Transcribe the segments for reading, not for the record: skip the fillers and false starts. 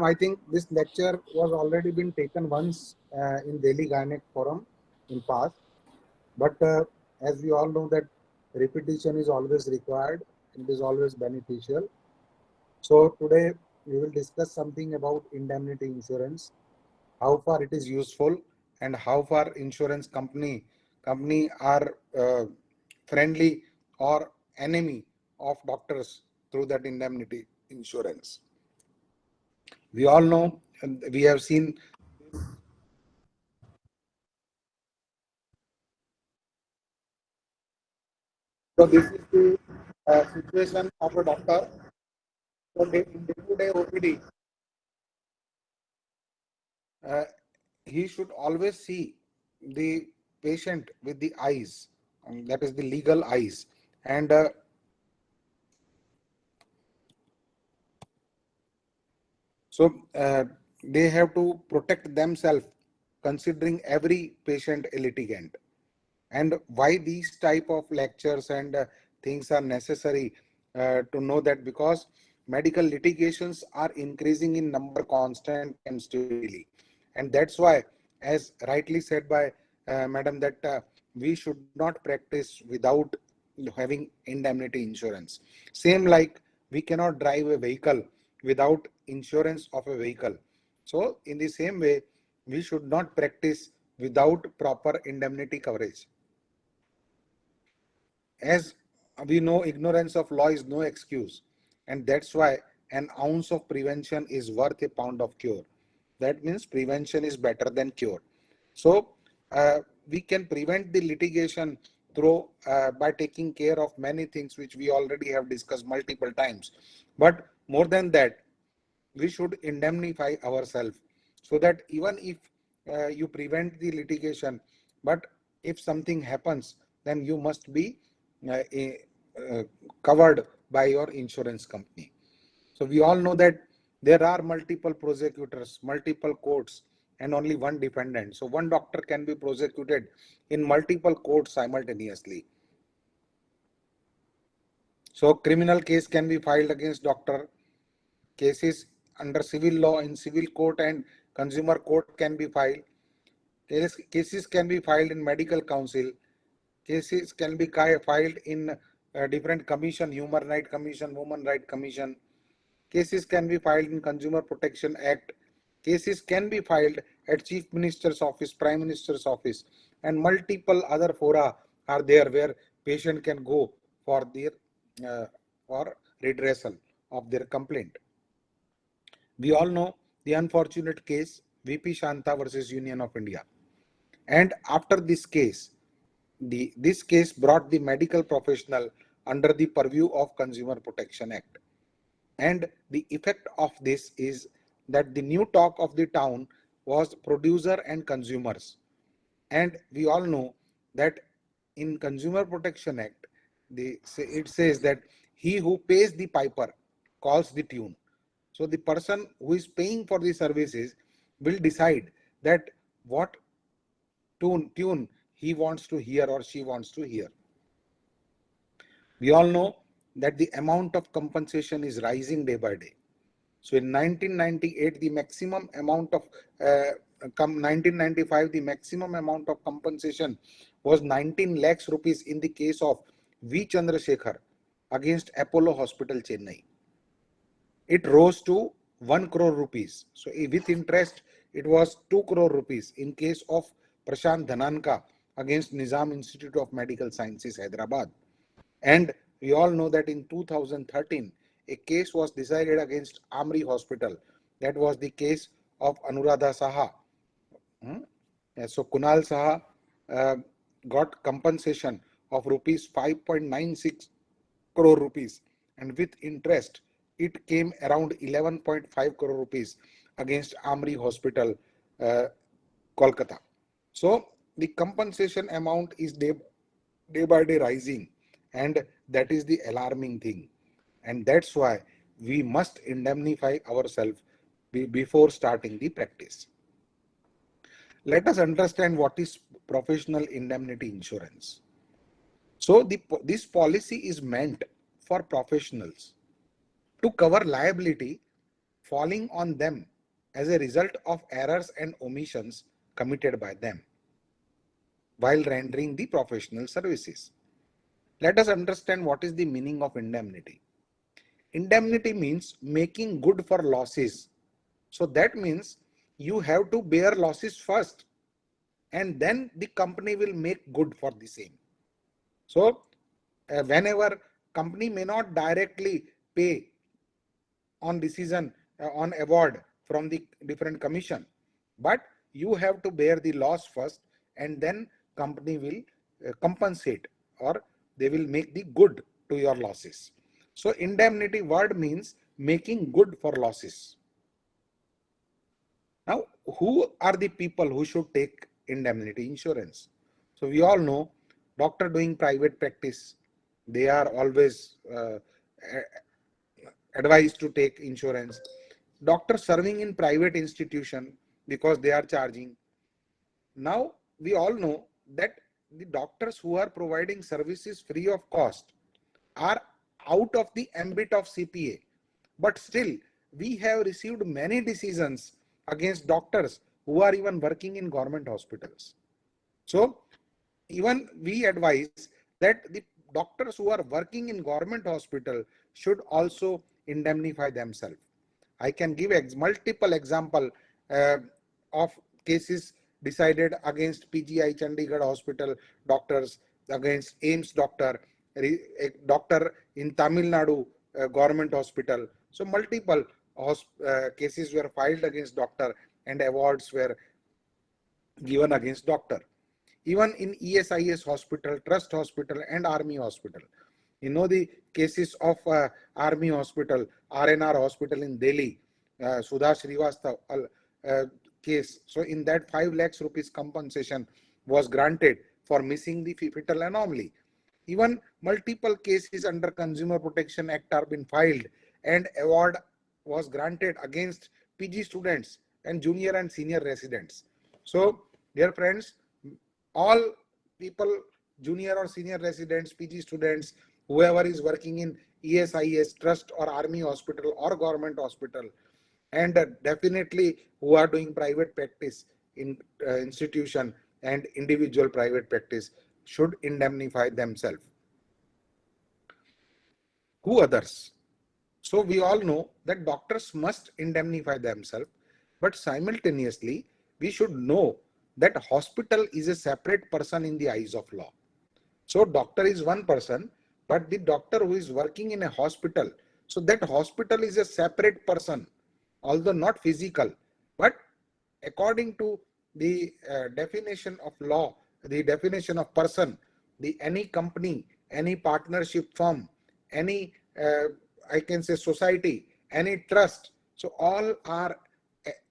I think this lecture was already been taken once in Delhi Gynec Forum in past. But as we all know that repetition is always required and it is always beneficial. So today we will discuss something about indemnity insurance, how far it is useful and how far insurance company are friendly or enemy of doctors through that indemnity insurance. We all know and we have seen. So this is the situation of a doctor. So in day-to-day OPD, uh, he should always see the patient with the eyes, that is the legal eyes, and so they have to protect themselves considering every patient a litigant. And why these type of lectures and things are necessary to know that, because medical litigations are increasing in number constantly and steadily, and that's why, as rightly said by madam, that we should not practice without having indemnity insurance. Same like we cannot drive a vehicle without insurance of a vehicle. So in the same way, we should not practice without proper indemnity coverage. As we know, ignorance of law is no excuse, and that's why an ounce of prevention is worth a pound of cure. That means prevention is better than cure. So we can prevent the litigation through by taking care of many things which we already have discussed multiple times. But more than that, we should indemnify ourselves, so that even if you prevent the litigation, but if something happens, then you must be uh, uh, covered by your insurance company. So we all know that there are multiple prosecutors, multiple courts, and only one defendant. So one doctor can be prosecuted in multiple courts simultaneously. So criminal case can be filed against doctor. Cases under civil law in civil court and consumer court can be filed. Cases can be filed in medical council. Cases can be filed in different commission, human right commission, women right commission. Cases can be filed in Consumer Protection Act. Cases can be filed at Chief Minister's office, Prime Minister's office, and multiple other fora are there where patient can go for their uh, for redressal of their complaint. We all know the unfortunate case VP Shanta versus Union of India. And after this case, this case brought the medical professional under the purview of Consumer Protection Act. And the effect of this is that the new talk of the town was producer and consumers. And we all know that in Consumer Protection Act, it says that he who pays the piper calls the tune. So the person who is paying for the services will decide that what tune he wants to hear or she wants to hear. We all know that the amount of compensation is rising day by day. So in 1998, the maximum amount of 1995, the maximum amount of compensation was 19 lakhs rupees in the case of V. Chandrasekhar against Apollo Hospital, Chennai. It rose to 1 crore rupees. So with interest, it was 2 crore rupees in case of Prashant Dhananka against Nizam Institute of Medical Sciences, Hyderabad. And we all know that in 2013, a case was decided against Amri Hospital. That was the case of Anuradha Saha. So Kunal Saha got compensation of rupees 5.96 crore rupees, and with interest, it came around 11.5 crore rupees against Amri Hospital, Kolkata. So the compensation amount is day by day rising, and that is the alarming thing. And that's why we must indemnify ourselves before starting the practice. Let us understand what is professional indemnity insurance. So this policy is meant for professionals to cover liability falling on them as a result of errors and omissions committed by them while rendering the professional services. Let us understand what is the meaning of indemnity. Indemnity means making good for losses. So that means you have to bear losses first and then the company will make good for the same. So whenever company may not directly pay on decision on award from the different commission, but you have to bear the loss first and then company will compensate, or they will make the good to your losses. So indemnity word means making good for losses. Now, who are the people who should take indemnity insurance? So we all know doctor doing private practice, they are always advised to take insurance. Doctors serving in private institution because they are charging. Now we all know that the doctors who are providing services free of cost are out of the ambit of CPA, but still we have received many decisions against doctors who are even working in government hospitals. So even we advise that the doctors who are working in government hospital should also indemnify themselves. I can give multiple example of cases decided against PGI Chandigarh Hospital doctors, against AIMS doctor, a doctor in Tamil Nadu government hospital. So multiple cases were filed against doctor and awards were given against doctor. Even in ESIS hospital, Trust Hospital and Army Hospital. You know the cases of Army Hospital, RNR Hospital in Delhi, Sudha Srivastava case. So in that 5 lakhs rupees compensation was granted for missing the fetal anomaly. Even multiple cases under Consumer Protection Act are been filed and award was granted against PG students and junior and senior residents. So dear friends, all people, junior or senior residents, PG students, whoever is working in ESIS, Trust or Army Hospital or government hospital, and definitely who are doing private practice in institution and individual private practice should indemnify themselves. Who others? So we all know that doctors must indemnify themselves, but simultaneously we should know that hospital is a separate person in the eyes of law. So doctor is one person, but the doctor who is working in a hospital, so that hospital is a separate person, although not physical, but according to the definition of law, the definition of person, the any company, any partnership firm, any I can say society, any trust, so all are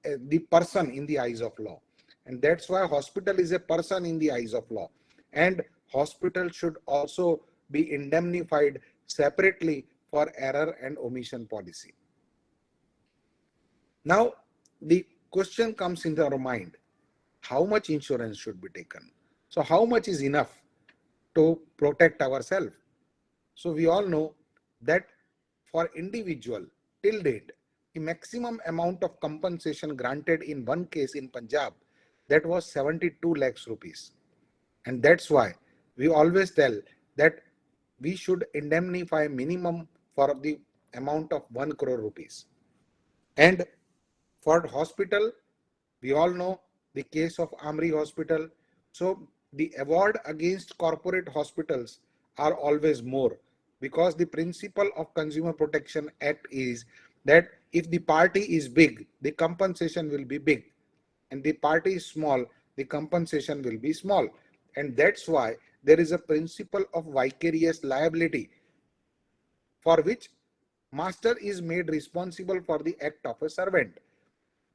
the person in the eyes of law. And that's why hospital is a person in the eyes of law, and hospital should also be indemnified separately for error and omission policy. Now the question comes into our mind, how much insurance should be taken? So how much is enough to protect ourselves? So we all know that for individual till date, the maximum amount of compensation granted in one case in Punjab, that was 72 lakhs rupees. And that's why we always tell that we should indemnify minimum for the amount of 1 crore rupees. And for hospital, we all know the case of Amri Hospital. So the award against corporate hospitals are always more, because the principle of Consumer Protection Act is that if the party is big, the compensation will be big, and the party is small, the compensation will be small. And that's why there is a principle of vicarious liability, for which master is made responsible for the act of a servant.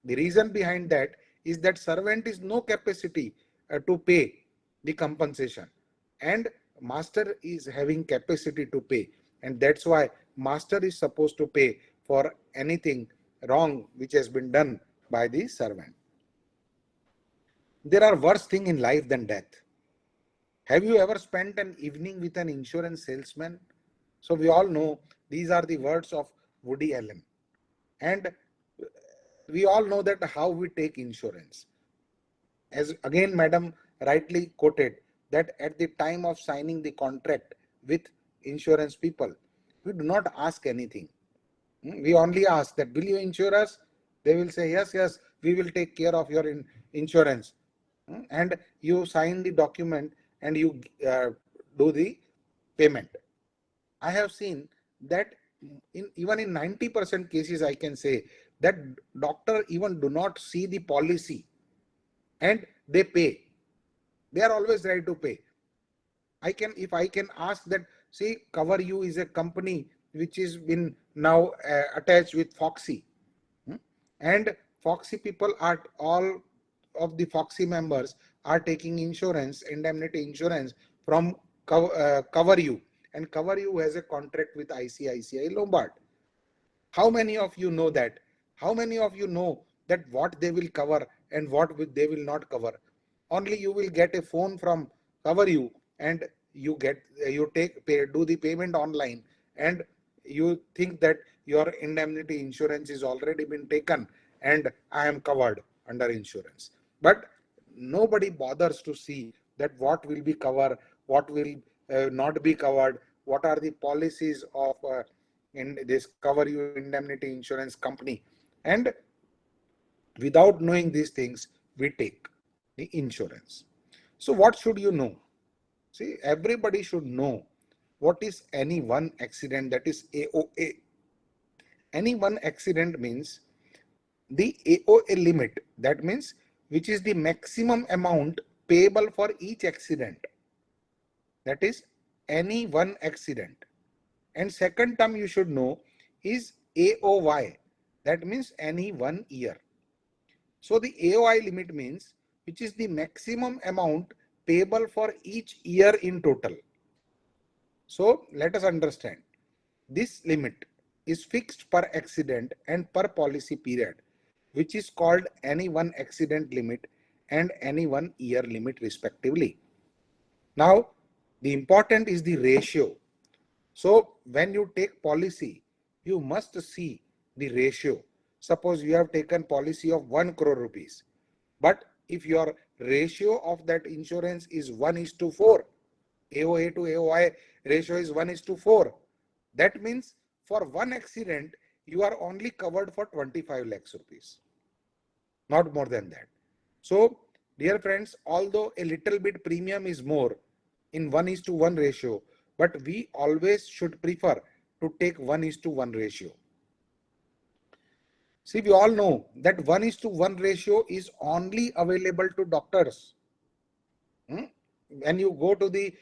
The reason behind that is that servant is no capacity to pay the compensation, and master is having capacity to pay, and that's why master is supposed to pay for anything wrong which has been done by the servant. There are worse things in life than death. Have you ever spent an evening with an insurance salesman? So we all know these are the words of Woody Allen. And we all know that how we take insurance. As again, Madam rightly quoted, that at the time of signing the contract with insurance people, we do not ask anything. We only ask that, will you insure us? They will say, yes, yes, we will take care of your insurance. And you sign the document and you do the payment. I have seen that even in 90% cases, I can say that doctor even do not see the policy and they pay. They are always ready to pay. If I can ask that, see, Cover You is a company which is been now attached with Foxy, and Foxy people are all of the Foxy members are taking insurance, indemnity insurance from Cover You, and Cover You has a contract with ICICI Lombard. How many of you know that? How many of you know that what they will cover and what they will not cover? Only you will get a phone from Cover You, and you do the payment online, and you think that your indemnity insurance is already been taken and I am covered under insurance. But nobody bothers to see that what will be covered, what will not be covered, what are the policies of in this Cover You indemnity insurance company. And without knowing these things, we take the insurance. So what should you know? See, everybody should know what is any one accident, that is AOA. Any one accident means the AOA limit, that means which is the maximum amount payable for each accident. That is any one accident. And second term you should know is AOY, that means any 1 year. So the AOY limit means which is the maximum amount payable for each year in total. So let us understand, this limit is fixed per accident and per policy period, which is called any one accident limit and any 1 year limit respectively. Now the important is the ratio. So when you take policy, you must see the ratio. Suppose you have taken policy of 1 crore rupees, but if your ratio of that insurance is 1:4, AOA to AOI ratio is 1:4. That means for one accident, you are only covered for 25 lakhs rupees, not more than that. So dear friends, although a little bit premium is more in 1:1 ratio, but we always should prefer to take 1:1 ratio. See, we all know that 1:1 ratio is only available to doctors. When you go to the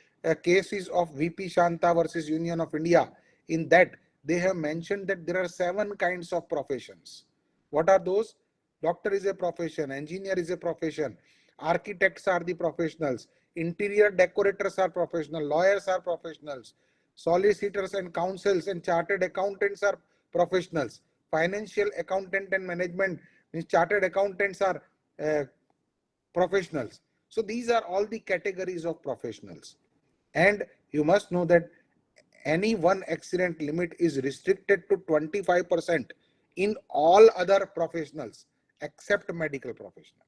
cases of VP Shanta versus Union of India, in that they have mentioned that there are 7 kinds of professions. What are those? Doctor is a profession, engineer is a profession, architects are the professionals, interior decorators are professional, lawyers are professionals, solicitors and counsels and chartered accountants are professionals, financial accountant and management means chartered accountants are professionals. So these are all the categories of professionals. And you must know that any one accident limit is restricted to 25% in all other professionals except medical professional.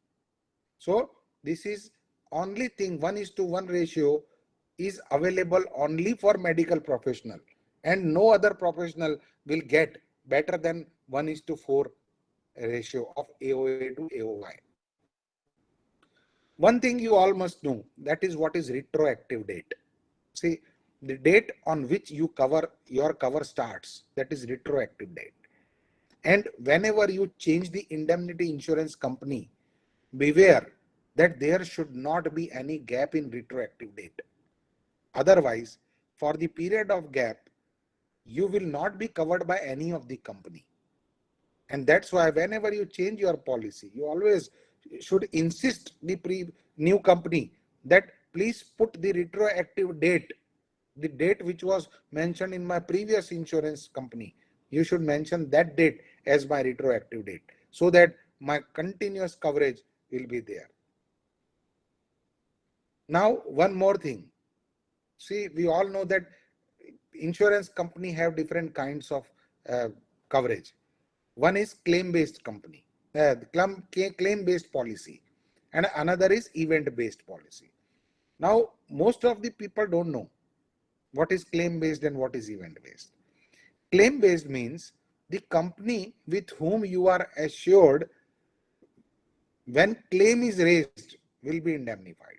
So this is only thing, 1:1 ratio is available only for medical professional, and no other professional will get better than 1:4 ratio of AOA to AOY. One thing you all must know, that is what is retroactive date. See, the date on which your cover starts, that is retroactive date. And whenever you change the indemnity insurance company, beware that there should not be any gap in retroactive date. Otherwise, for the period of gap, you will not be covered by any of the company. And that's why whenever you change your policy, you always should insist the new company that please put the retroactive date, the date which was mentioned in my previous insurance company. You should mention that date as my retroactive date so that my continuous coverage will be there. Now, one more thing. See, we all know that insurance company have different kinds of coverage. One is claim-based company. claim-based policy, and another is event-based policy. Now, most of the people don't know what is claim-based and what is event-based. Claim-based means the company with whom you are assured when claim is raised will be indemnified.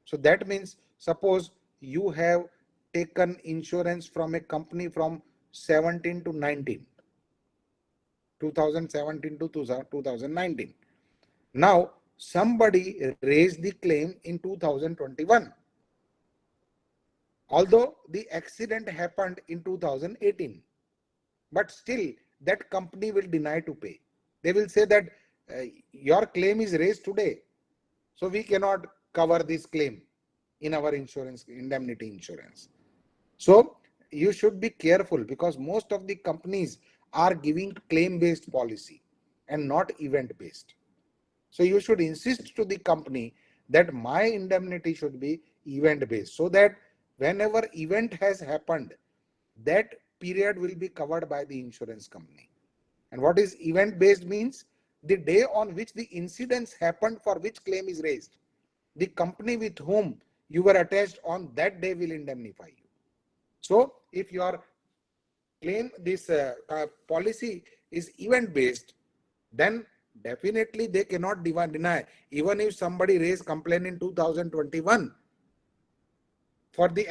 So that means suppose you have taken insurance from a company from 17 to 19, 2017 to 2019. Now somebody raised the claim in 2021, although the accident happened in 2018, but still that company will deny to pay. They will say that your claim is raised today, so we cannot cover this claim in our insurance, indemnity insurance. So you should be careful because most of the companies are giving claim-based policy and not event-based. So you should insist to the company that my indemnity should be event-based, so that whenever event has happened, that period will be covered by the insurance company. And what is event-based means? The day on which the incidents happened for which claim is raised, the company with whom you were attached on that day will indemnify you. So if your claim, this policy is event based, then definitely they cannot deny. Even if somebody raised complaint in 2021 for the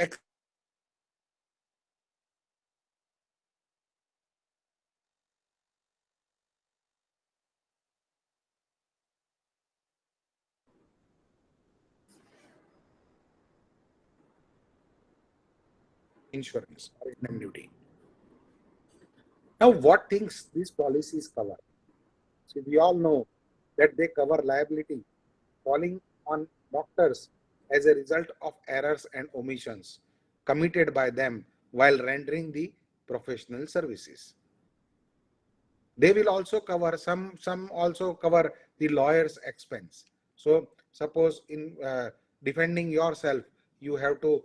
insurance or indemnity. Now, what things these policies cover? So we all know that they cover liability falling on doctors as a result of errors and omissions committed by them while rendering the professional services. They will also cover some also cover the lawyer's expense. So suppose in defending yourself, you have to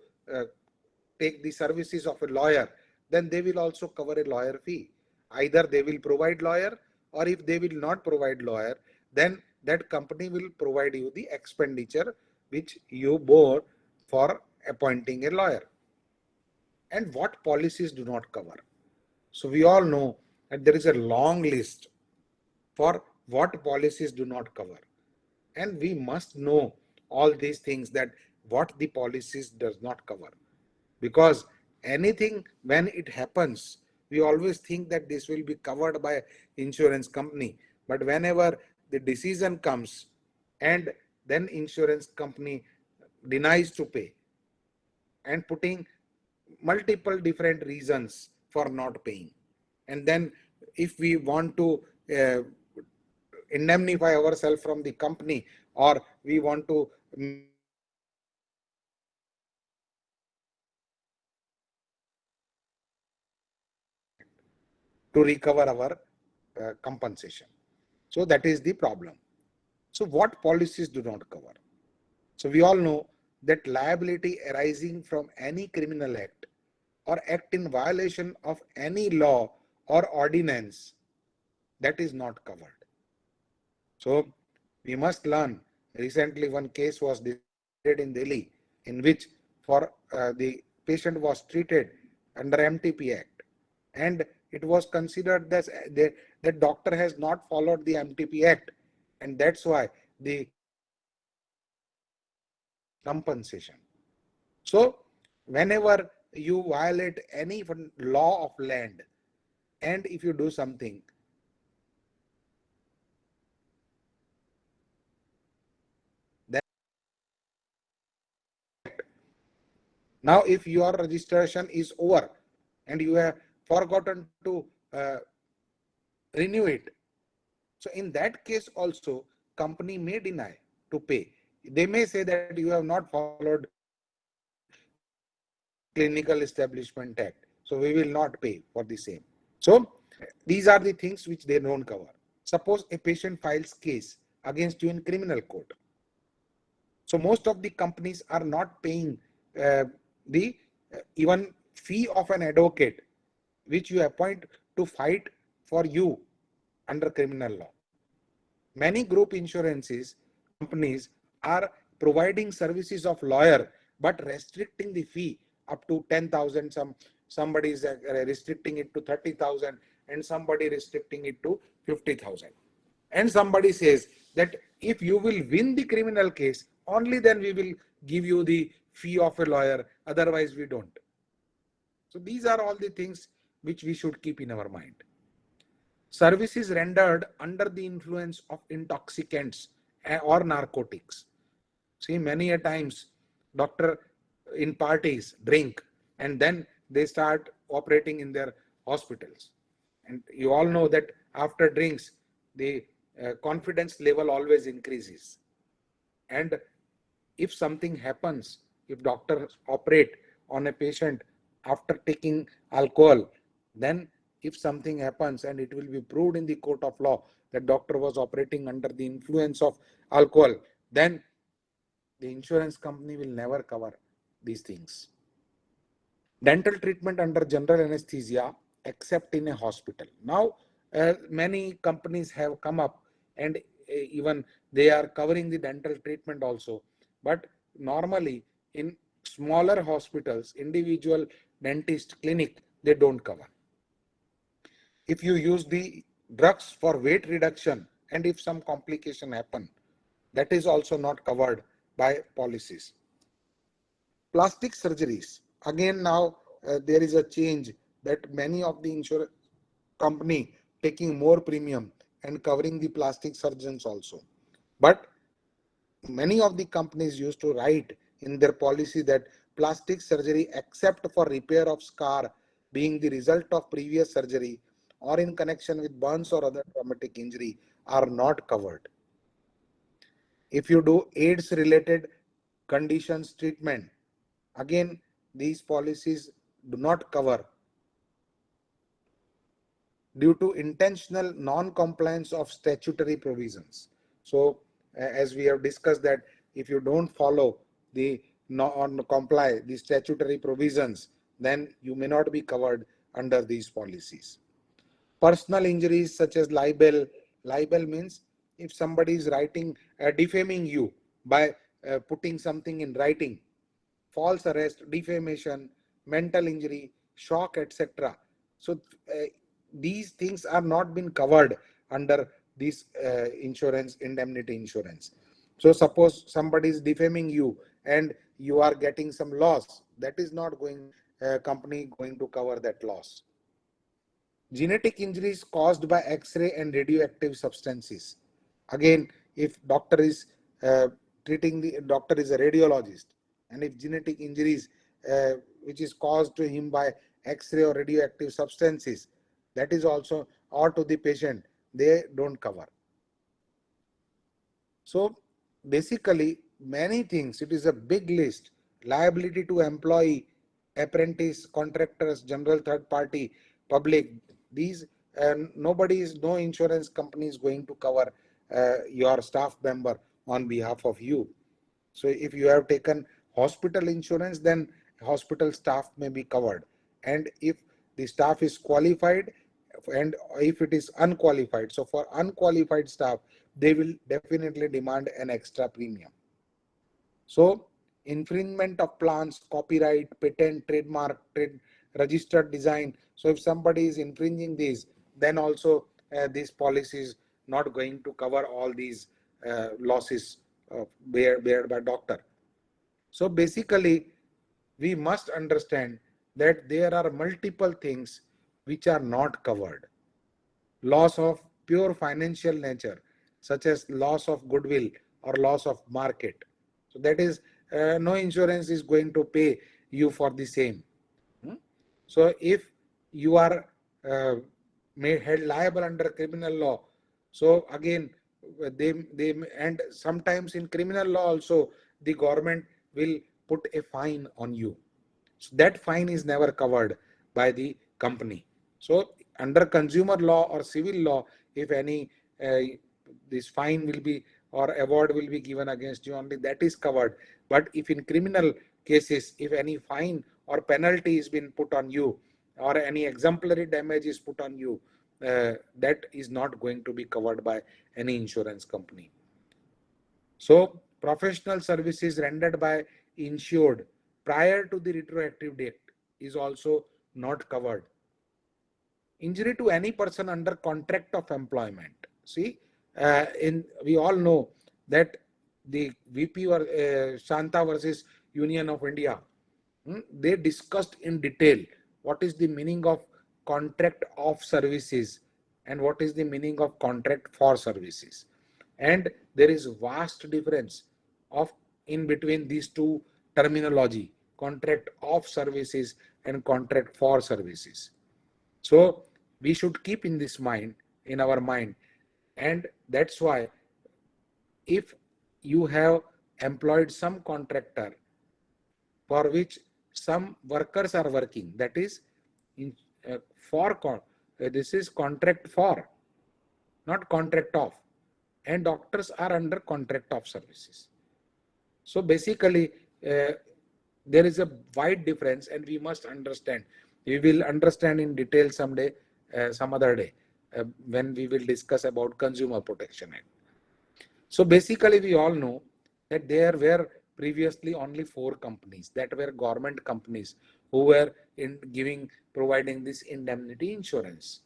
take the services of a lawyer, then they will also cover a lawyer fee. Either they will provide lawyer, or if they will not provide lawyer, then that company will provide you the expenditure which you bore for appointing a lawyer. And what policies do not cover? So we all know that there is a long list for what policies do not cover. And we must know all these things, that what the policies does not cover. Because anything when it happens, we always think that this will be covered by insurance company. But whenever the decision comes and then insurance company denies to pay and putting multiple different reasons for not paying. And then if we want to uh, indemnify ourselves from the company, or we want to recover our compensation. So that is the problem. So what policies do not cover? So we all know that liability arising from any criminal act or act in violation of any law or ordinance, that is not covered. So we must learn. Recently, one case was decided in Delhi in which for the patient was treated under MTP Act, and it was considered that the doctor has not followed the MTP Act, and that's why the compensation. So whenever you violate any law of land, and if you do something, then now if your registration is over and you have forgotten to renew it, so in that case also company may deny to pay. They may say that you have not followed Clinical Establishment Act, so we will not pay for the same. So these are the things which they don't cover. Suppose a patient files case against you in criminal court. So most of the companies are not paying the even fee of an advocate which you appoint to fight for you under criminal law. Many group insurances companies are providing services of lawyer but restricting the fee up to 10,000. Somebody is restricting it to 30,000 and somebody restricting it to 50,000. And somebody says that if you will win the criminal case, only then we will give you the fee of a lawyer, otherwise we don't. So these are all the things which we should keep in our mind. Services rendered under the influence of intoxicants or narcotics. See, many a times doctor in parties drink and then they start operating in their hospitals. And you all know that after drinks, the confidence level always increases. And if something happens, if doctors operate on a patient after taking alcohol, then if something happens and it will be proved in the court of law that doctor was operating under the influence of alcohol, then the insurance company will never cover these things. Dental treatment under general anesthesia except in a hospital. Now, many companies have come up and even they are covering the dental treatment also. But normally in smaller hospitals, individual dentist clinic, they don't cover. If you use the drugs for weight reduction and if some complication happen, that is also not covered by policies. Plastic surgeries. Again, now there is a change that many of the insurance company taking more premium and covering the plastic surgeons also. But many of the companies used to write in their policy that plastic surgery except for repair of scar being the result of previous surgery or in connection with burns or other traumatic injury are not covered. If you do AIDS related conditions treatment, again these policies do not cover due to intentional non-compliance of statutory provisions. So as we have discussed that if you don't follow the comply the statutory provisions, then you may not be covered under these policies. Personal injuries such as libel. Libel means if somebody is writing, defaming you by putting something in writing, false arrest, defamation, mental injury, shock, etc. So these things are not been covered under this insurance, indemnity insurance. So suppose somebody is defaming you and you are getting some loss, that is not going, company going to cover that loss. Genetic injuries caused by X-ray and radioactive substances. Again, if doctor is treating, the doctor is a radiologist, and if genetic injuries which is caused to him by X-ray or radioactive substances, that is also, or to the patient, they don't cover. So basically many things, it is a big list. Liability to employee, apprentice, contractors, general third party, public, these no insurance company is going to cover your staff member on behalf of you. So if you have taken hospital insurance, then hospital staff may be covered, and if the staff is qualified and if it is unqualified, so for unqualified staff they will definitely demand an extra premium. So infringement of plans, copyright, patent, trademark, registered design. So if somebody is infringing these, then also this policy is not going to cover all these losses bared by doctor. So basically we must understand that there are multiple things which are not covered. Loss of pure financial nature, such as loss of goodwill or loss of market. So that is, no insurance is going to pay you for the same. So if you are made held liable under criminal law, so again they and sometimes in criminal law also the government will put a fine on you. So that fine is never covered by the company. So under consumer law or civil law, if any this fine will be or award will be given against you, only that is covered. But if in criminal cases, if any fine or penalty is been put on you or any exemplary damage is put on you, that is not going to be covered by any insurance company. So professional services rendered by insured prior to the retroactive date is also not covered. Injury to any person under contract of employment. See, we all know that the VP or Shanta versus Union of India, they discussed in detail what is the meaning of contract of services and what is the meaning of contract for services. And there is vast difference of in between these two terminology, contract of services and contract for services. So we should keep in our mind, and that's why if you have employed some contractor for which some workers are working, that is in, this is contract for, not contract of, and doctors are under contract of services. So basically there is a wide difference, and we must understand. We will understand in detail someday, some other day, when we will discuss about Consumer Protection Act. So basically we all know that there were previously only 4 companies that were government companies who were providing this indemnity insurance,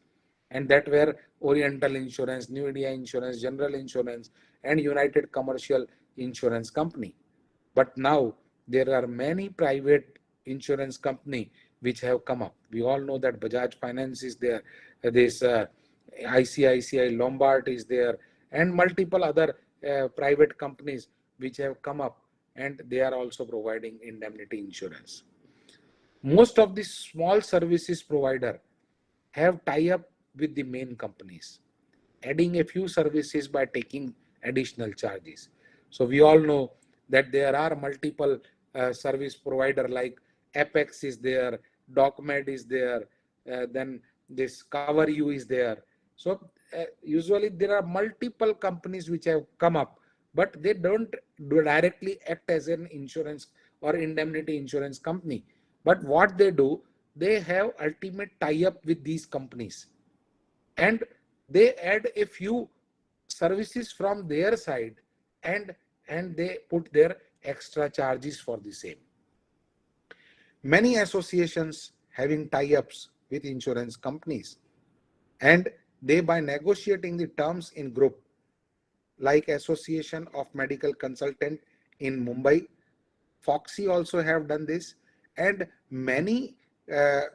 and that were Oriental Insurance, New India Insurance, General Insurance, and United Commercial Insurance Company. But now there are many private insurance company which have come up. We all know that Bajaj Finance is there, this ICICI Lombard is there, and multiple other private companies which have come up, and they are also providing indemnity insurance. Most of the small services provider have tie-up with the main companies, adding a few services by taking additional charges. So we all know that there are multiple service provider like Apex is there, DocMed is there, then this Cover You is there. So usually there are multiple companies which have come up, but they don't directly act as an insurance or indemnity insurance company. But what they do, they have ultimate tie-up with these companies, and they add a few services from their side, and they put their extra charges for the same. Many associations having tie-ups with insurance companies, and they, by negotiating the terms in group, like Association of Medical Consultant in Mumbai, Foxy also have done this, and many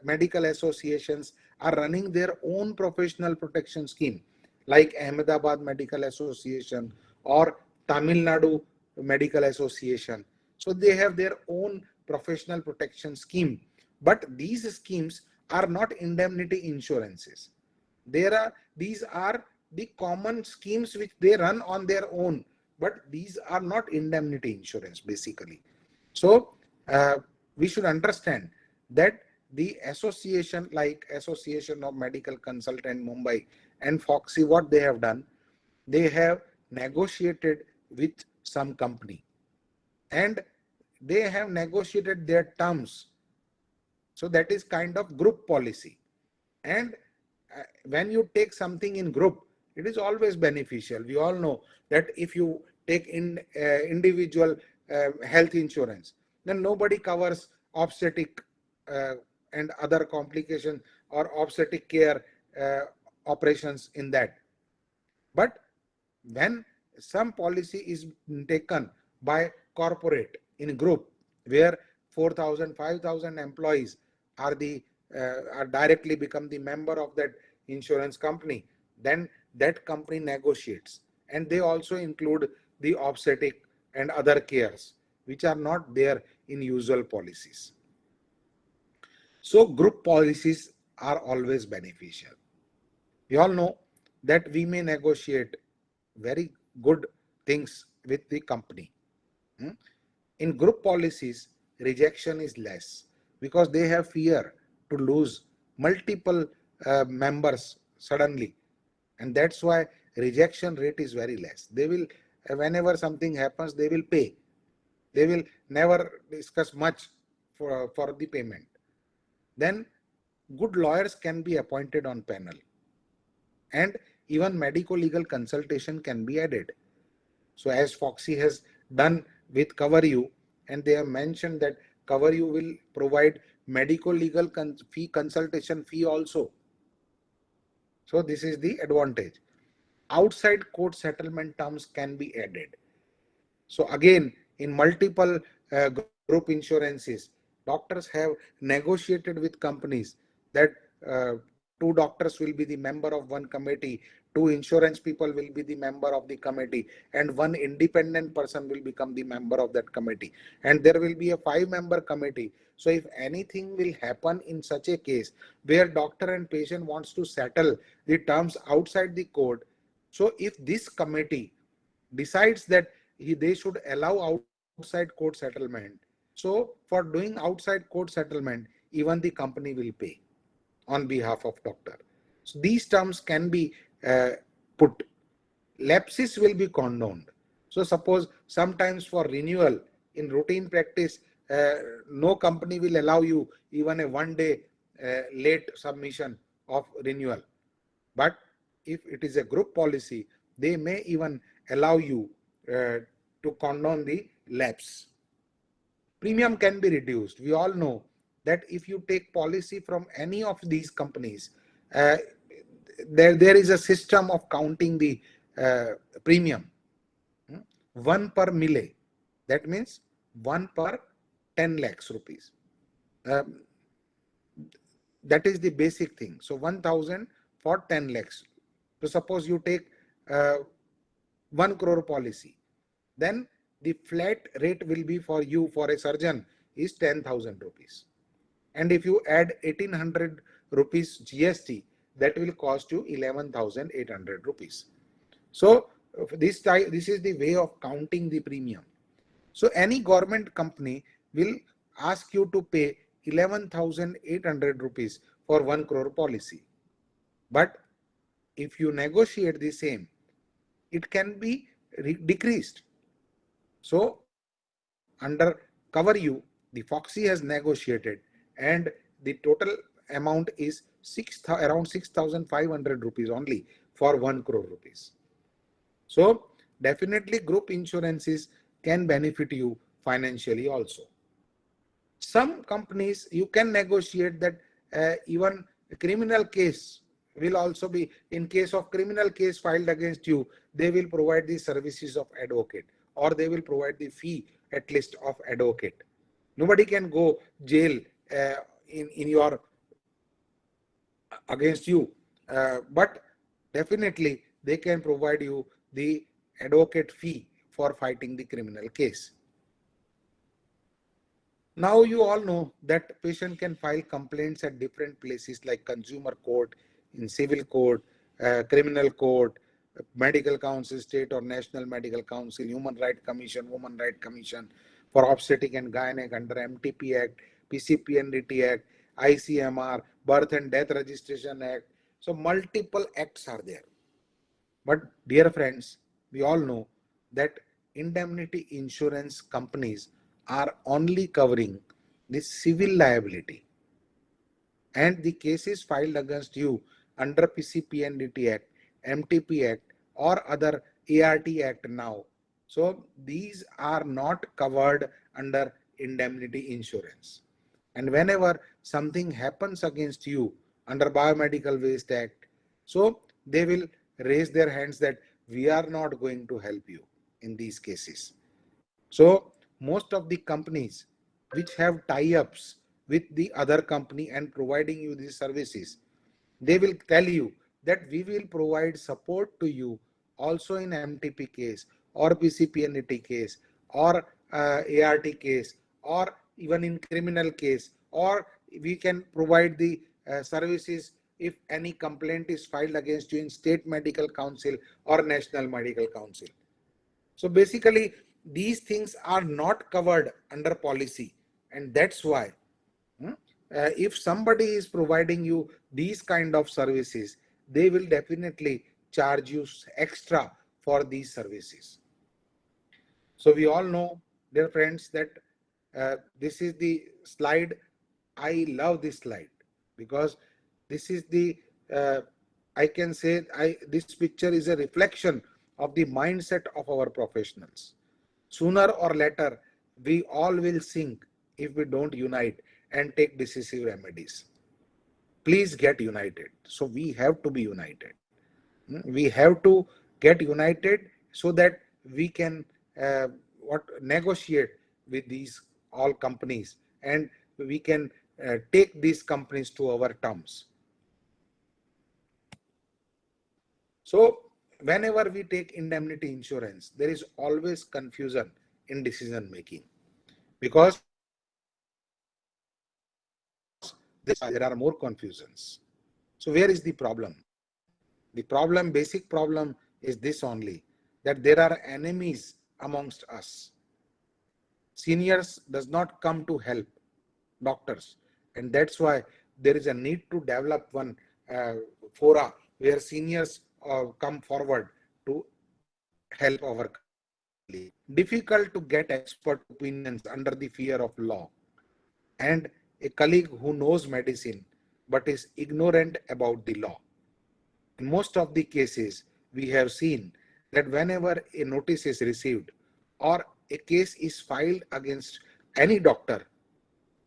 medical associations are running their own professional protection scheme, like Ahmedabad Medical Association or Tamil Nadu Medical Association. So they have their own professional protection scheme, but these schemes are not indemnity insurances. These are the common schemes which they run on their own, but these are not indemnity insurance basically. So we should understand that the association like Association of Medical Consultant Mumbai and Foxy, what they have done, they have negotiated with some company, and they have negotiated their terms. So that is kind of group policy. And when you take something in group, it is always beneficial. We all know that if you take in individual health insurance, then nobody covers obstetric and other complications or obstetric care operations in that. But when some policy is taken by corporate in group, where 4,000, 5,000 employees are directly become the member of that insurance company, then that company negotiates, and they also include the obstetric and other cares which are not there in usual policies. So group policies are always beneficial. We all know that we may negotiate very good things with the company. In group policies, rejection is less because they have fear to lose multiple members suddenly, and that's why rejection rate is very less. They will, whenever something happens, they will pay. They will never discuss much for the payment. Then good lawyers can be appointed on panel. and even medico-legal consultation can be added. So as Foxy has done with Cover You, and they have mentioned that Cover You will provide medico-legal fee consultation fee also. So this is the advantage. Outside court settlement terms can be added. So again, in multiple group insurances, doctors have negotiated with companies that two doctors will be the member of one committee, two insurance people will be the member of the committee, and one independent person will become the member of that committee. And there will be a 5-member committee. So if anything will happen in such a case where doctor and patient wants to settle the terms outside the court, so if this committee decides that they should allow outside court settlement, so for doing outside court settlement, even the company will pay on behalf of doctor. So these terms can be put. Lapses will be condoned. So suppose sometimes for renewal in routine practice, no company will allow you even a 1 day late submission of renewal. But if it is a group policy, they may even allow you to condone the lapse. Premium can be reduced. We all know that if you take policy from any of these companies, uh, there is a system of counting the premium. 1 per mille. That means 1 per 10 lakhs rupees. Um, that is the basic thing. So 1000 for 10 lakhs. So suppose you take 1 crore policy, then the flat rate will be for you, for a surgeon, is 10,000 rupees. And if you add 1800 rupees GST, that will cost you 11,800 rupees. So this is the way of counting the premium. So any government company will ask you to pay 11,800 rupees for 1 crore policy. But if you negotiate the same, it can be decreased. So under Cover You, the Foxy has negotiated, and the total amount is around 6,500 rupees only for 1 crore rupees. So definitely group insurances can benefit you financially also. Some companies you can negotiate that even a criminal case will also be, in case of criminal case filed against you, they will provide the services of advocate, or they will provide the fee at least of advocate. Nobody can go jail in your against you, but definitely they can provide you the advocate fee for fighting the criminal case. Now you all know that patient can file complaints at different places like consumer court, in civil court, criminal court, medical council, state or national medical council, human rights commission, women rights commission, for obstetric and gynec under MTP Act, PCPNDT Act, ICMR, Birth and Death Registration Act. So multiple acts are there. But dear friends, we all know that indemnity insurance companies are only covering the civil liability, and the cases filed against you under PCPNDT Act, MTP Act, or other ART Act now. So these are not covered under indemnity insurance. And whenever something happens against you under Biomedical Waste Act, so they will raise their hands that we are not going to help you in these cases. So most of the companies which have tie-ups with the other company and providing you these services, they will tell you that we will provide support to you also in MTP case or PCPNET case or ART case, or even in criminal case, or we can provide the services if any complaint is filed against you in state medical council or national medical council. So basically these things are not covered under policy, and that's why if somebody is providing you these kind of services, they will definitely charge you extra for these services. So we all know, dear friends, that this is the slide. I love this slide because this is the I can say this picture is a reflection of the mindset of our professionals. Sooner or later, we all will sink if we don't unite and take decisive remedies. Please get united. So we have to be united. We have to get united so that we can negotiate with these all companies, and we can take these companies to our terms. So whenever we take indemnity insurance, there is always confusion in decision making, because there are more confusions. So where is the problem? The problem, basic problem is this only, that there are enemies amongst us. Seniors does not come to help doctors, and that's why there is a need to develop one fora where seniors come forward to help our colleague. Difficult to get expert opinions under the fear of law, and a colleague who knows medicine but is ignorant about the law. In most of the cases, we have seen that whenever a notice is received or a case is filed against any doctor,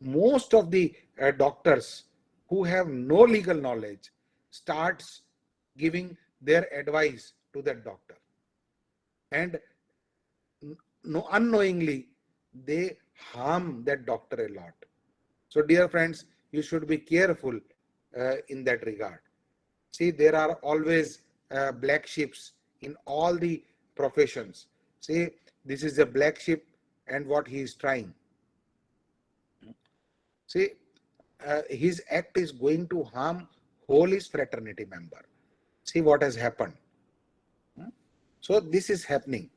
most of the doctors who have no legal knowledge starts giving their advice to that doctor, and unknowingly they harm that doctor a lot. So dear friends, you should be careful in that regard. See, there are always black sheeps in all the professions. See, this is a black sheep and what he is trying. See, his act is going to harm whole his fraternity member. See what has happened. So this is happening.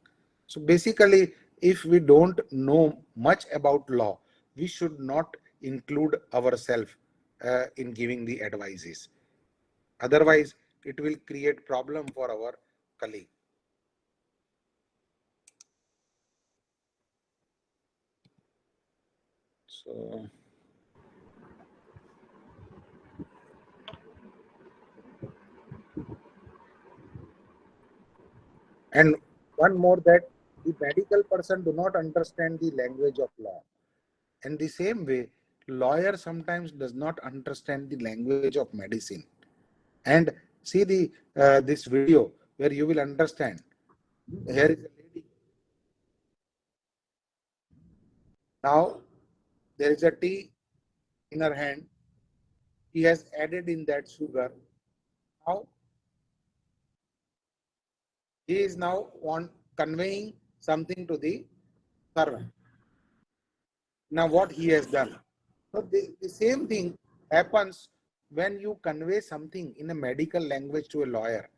So basically, if we don't know much about law, we should not include ourselves in giving the advices. Otherwise, it will create problem for our colleague. So, and one more, that the medical person do not understand the language of law. And the same way, lawyer sometimes does not understand the language of medicine. And see the this video where you will understand. Here is a lady. Now there is a tea in her hand. He has added in that sugar. Now he is now conveying something to the servant. Now what he has done. So the same thing happens when you convey something in a medical language to a lawyer,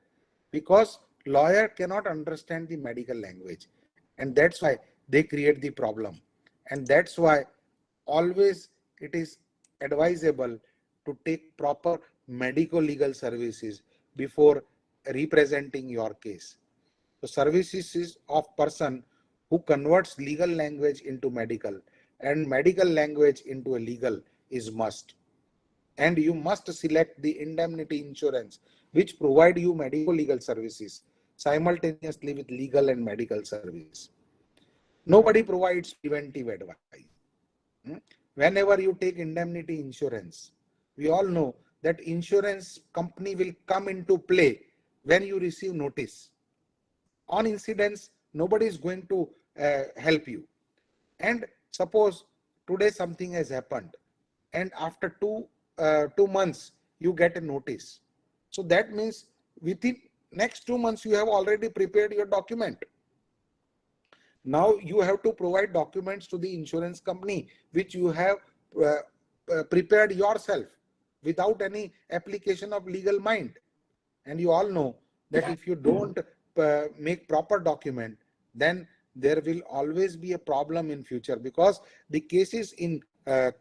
because lawyer cannot understand the medical language, and that's why they create the problem. And that's why always it is advisable to take proper medical legal services before representing your case. So services is of person who converts legal language into medical and medical language into a legal is must. And you must select the indemnity insurance which provide you medical legal services simultaneously with legal and medical services. Nobody provides preventive advice. Whenever you take indemnity insurance, we all know that insurance company will come into play when you receive notice. On incidents, nobody is going to help you. And suppose today something has happened, and after 2 months you get a notice. So that means within next 2 months you have already prepared your document. Now you have to provide documents to the insurance company which you have prepared yourself without any application of legal mind. And you all know that if you don't make proper document, then there will always be a problem in future, because the cases in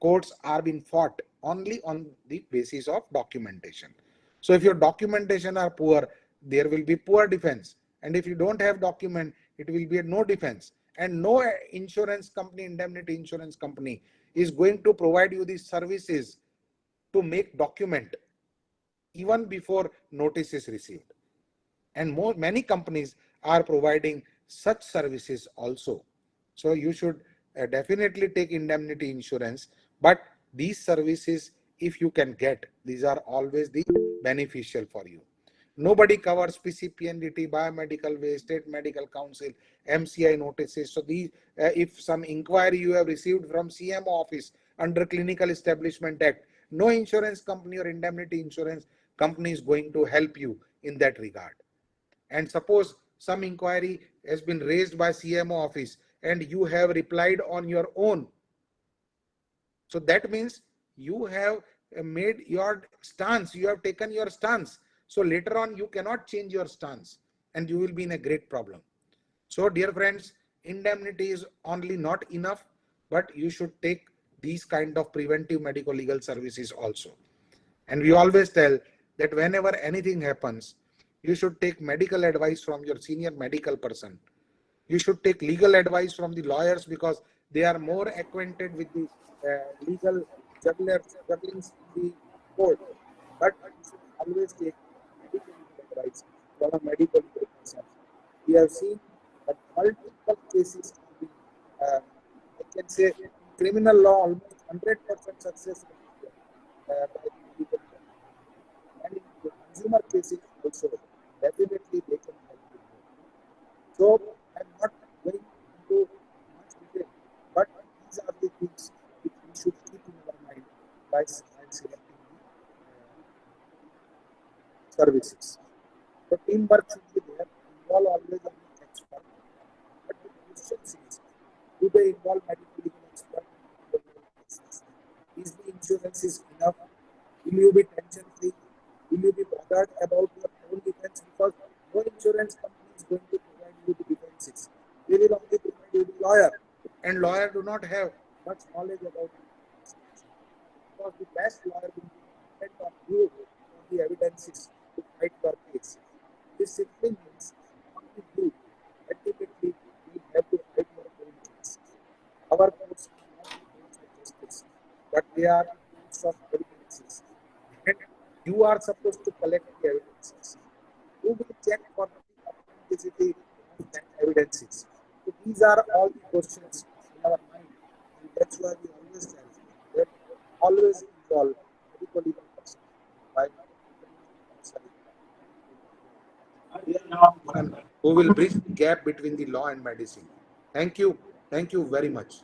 courts are being fought only on the basis of documentation. So if your documentation are poor, there will be poor defense. And if you don't have document, it will be a no defense. And no insurance company, indemnity insurance company is going to provide you these services to make document. even before notice is received. And many companies are providing such services also. So you should definitely take indemnity insurance, but these services, if you can get, these are always the beneficial for you. Nobody covers PCPNDT, biomedical waste, state medical council, MCI notices. So these, if some inquiry you have received from CMO office under Clinical Establishment Act, no insurance company or indemnity insurance company is going to help you in that regard. And suppose some inquiry has been raised by CMO office and you have replied on your own. So that means you have made your stance, you have taken your stance. So later on you cannot change your stance and you will be in a great problem. So dear friends, indemnity is only not enough, but you should take these kind of preventive medical legal services also. And we always tell that whenever anything happens, you should take medical advice from your senior medical person. You should take legal advice from the lawyers because they are more acquainted with the legal jugglings in the court. But you should always take medical legal advice from a medical legal person. We have seen that multiple cases have been, I can say, criminal law almost 100% success by the medical legal. And in the consumer cases also, definitely they can help you. So I'm not going into much detail, but these are the things which we should keep in our mind while selecting the services. So teamwork should be there. Involve always an expert. But the question is, do they involve medical legal expert? Is the insurance is enough? Will you be tension free? Will you be bothered about your own defense? Because no insurance company is going to provide you the defenses. They will only provide you the lawyer, and lawyer do not have much knowledge about it. Because the best lawyer will depend on you for the evidences to fight your case. This simply means only you ultimately will have to fight your own case. Our courts are not the courts of justice, but they are courts of evidences. And you are supposed to collect the evidences. Who will check for the authenticity of that evidences? So these are all the questions in our mind, and that's why we always tell that always involve medical legal person by who will bridge the gap between the law and medicine. Thank you. Thank you very much.